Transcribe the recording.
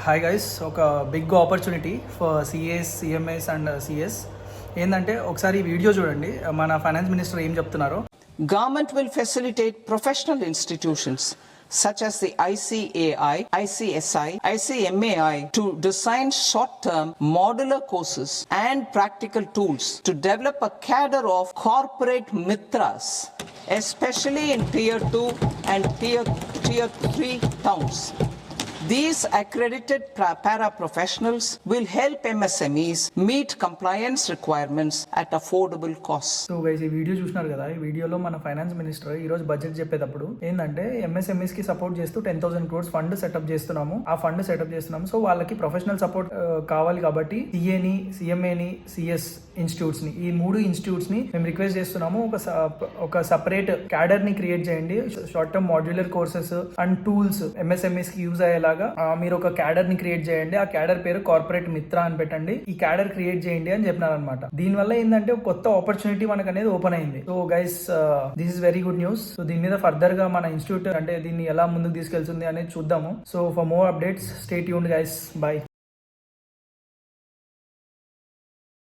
Hi guys, ఒక big opportunity for CS, CMS and CS ఏంటంటే ఒకసారి ఈ వీడియో చూడండి. మన ఫైనాన్స్ మినిస్టర్ ఏం చెప్తున్నారో. Government will facilitate professional institutions such as the ICAI, ICSI, ICMAI to design short-term modular courses and practical tools to develop a cadre of corporate mitras, especially in Tier 2 and Tier 3 towns. These accredited para-professionals will help MSMEs meet compliance requirements at affordable costs. So guys, ఈ video చూసినారు కదా. ఈ వీడియోలో మన finance minister ఈ రోజు budget చెప్పేటప్పుడు ఏంటంటే ఎంఎస్ఎంఈస్ కి సపోర్ట్ చేస్తూ 10,000 crores ఫండ్ సెటప్ చేస్తున్నాము. ఆ ఫండ్ సెటప్ చేస్తున్నాము. సో వాళ్ళకి ప్రొఫెషనల్ సపోర్ట్ కావాలి కాబట్టి సిఏని, సిఎంఏని, సిఎస్ ఇన్స్టిట్యూట్స్ ని, ఈ 3 ఇన్స్టిట్యూట్స్ ని మేము రిక్వెస్ట్ చేస్తున్నాము. ఒక సపరేట్ క్యాడర్ ని క్రియేట్ చేయండి. Short term modular courses and tools MSMEs కి యూజ్ అయ్యేలాగా మీరు ఒక క్యాడర్ ని క్రియేట్ చేయండి. ఆ క్యాడర్ పేరు కార్పొరేట్ మిత్ర అని పెట్టండి. ఈ క్యాడర్ క్రియేట్ చేయండి అని చెప్పినారు అనమాట. దీని వల్ల ఏంటంటే ఒక కొత్త ఆపర్చునిటీ మనకు అనేది ఓపెన్ అయింది. So guys, this is very good news. So దీని మీద ఫర్దర్ గా మన ఇన్స్టిట్యూట్ అంటే దీన్ని ఎలా ముందుకు తీసుకెళ్తుంది అనేది చూద్దాము. So for more updates stay tuned guys. By.